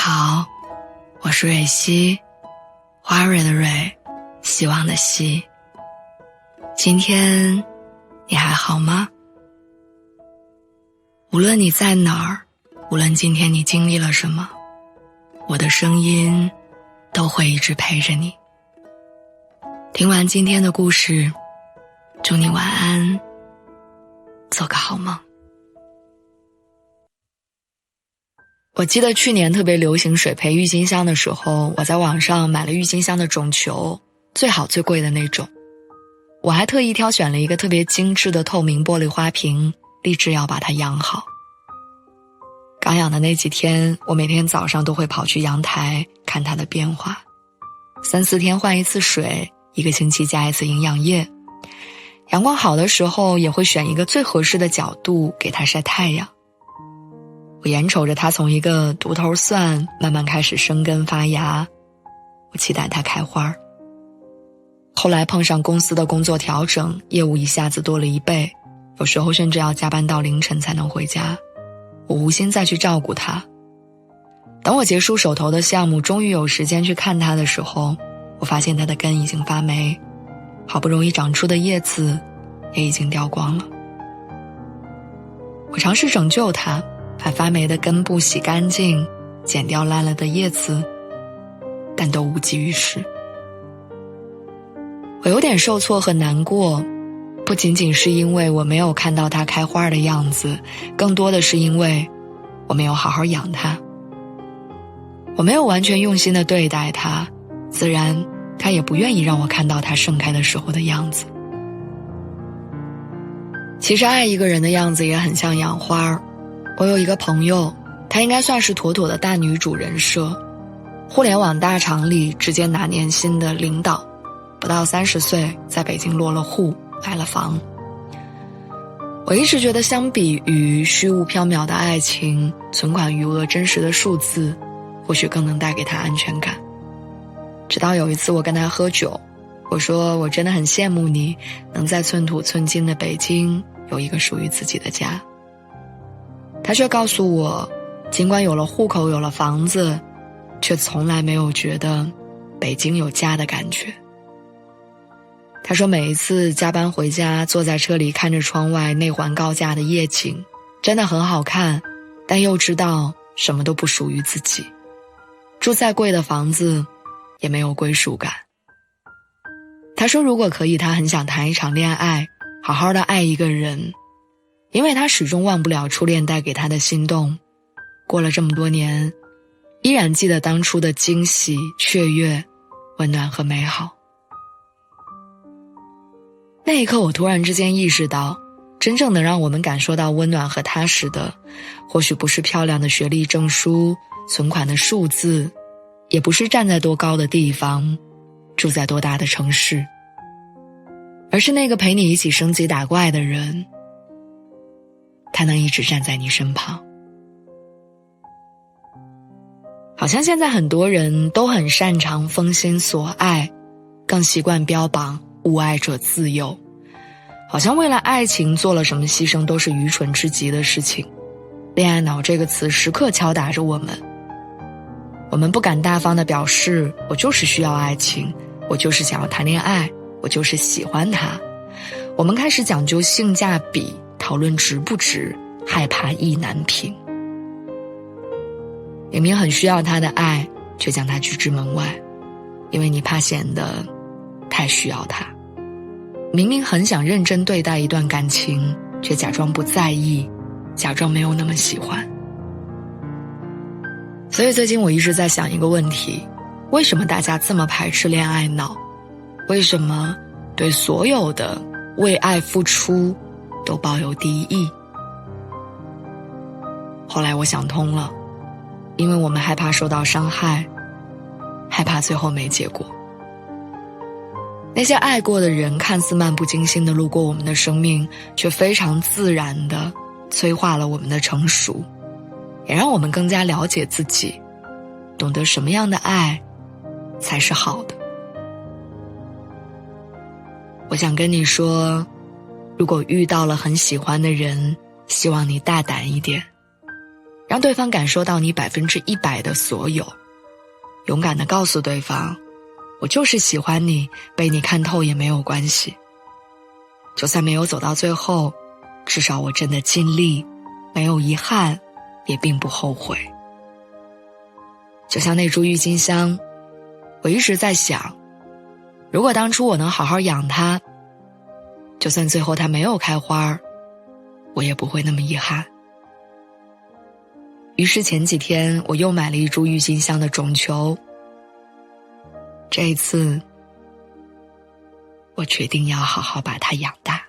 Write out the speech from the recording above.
好，我是蕊希，花蕊的蕊，希望的希。今天你还好吗？无论你在哪儿，无论今天你经历了什么，我的声音都会一直陪着你。听完今天的故事，祝你晚安，做个好梦。我记得去年特别流行水培郁金香的时候，我在网上买了郁金香的种球，最好最贵的那种。我还特意挑选了一个特别精致的透明玻璃花瓶，立志要把它养好。刚养的那几天，我每天早上都会跑去阳台看它的变化，3-4天换一次水，1个星期加一次营养液。阳光好的时候，也会选一个最合适的角度给它晒太阳。我眼瞅着它从一个独头蒜慢慢开始生根发芽，我期待它开花。后来碰上公司的工作调整，业务一下子多了1倍，有时候甚至要加班到凌晨才能回家，我无心再去照顾它。等我结束手头的项目，终于有时间去看它的时候，我发现它的根已经发霉，好不容易长出的叶子也已经掉光了。我尝试拯救它，把发霉的根部洗干净，剪掉烂了的叶子，但都无济于事。我有点受挫和难过，不仅仅是因为我没有看到它开花的样子，更多的是因为我没有好好养它。我没有完全用心地对待它，自然它也不愿意让我看到它盛开的时候的样子。其实爱一个人的样子也很像养花。我有一个朋友，她应该算是妥妥的大女主人设，互联网大厂里直接拿年薪的领导，不到30岁在北京落了户，买了房。我一直觉得相比于虚无缥缈的爱情，存款余额真实的数字或许更能带给她安全感。直到有一次我跟她喝酒，我说我真的很羡慕你能在寸土寸金的北京有一个属于自己的家。他却告诉我，尽管有了户口有了房子，却从来没有觉得北京有家的感觉。他说每一次加班回家，坐在车里看着窗外内环高架的夜景，真的很好看，但又知道什么都不属于自己。住再贵的房子也没有归属感。他说如果可以，他很想谈一场恋爱，好好的爱一个人，因为他始终忘不了初恋带给他的心动。过了这么多年，依然记得当初的惊喜、雀跃、温暖和美好。那一刻我突然之间意识到，真正能让我们感受到温暖和踏实的，或许不是漂亮的学历证书、存款的数字，也不是站在多高的地方，住在多大的城市，而是那个陪你一起升级打怪的人，他能一直站在你身旁。好像现在很多人都很擅长封心所爱，更习惯标榜无爱者自由，好像为了爱情做了什么牺牲都是愚蠢至极的事情。恋爱脑这个词时刻敲打着我们，我们不敢大方地表示我就是需要爱情，我就是想要谈恋爱，我就是喜欢他。我们开始讲究性价比，讨论值不值，害怕意难平。明明很需要他的爱，却将他拒之门外，因为你怕显得太需要他。明明很想认真对待一段感情，却假装不在意，假装没有那么喜欢。所以最近我一直在想一个问题，为什么大家这么排斥恋爱脑？为什么对所有的为爱付出都抱有敌意？后来我想通了，因为我们害怕受到伤害，害怕最后没结果。那些爱过的人看似漫不经心地路过我们的生命，却非常自然地催化了我们的成熟，也让我们更加了解自己，懂得什么样的爱才是好的。我想跟你说，如果遇到了很喜欢的人，希望你大胆一点，让对方感受到你100%的所有，勇敢地告诉对方，我就是喜欢你，被你看透也没有关系。就算没有走到最后，至少我真的尽力，没有遗憾，也并不后悔。就像那株郁金香，我一直在想，如果当初我能好好养它，就算最后它没有开花，我也不会那么遗憾。于是前几天我又买了一株郁金香的种球，这一次我决定要好好把它养大。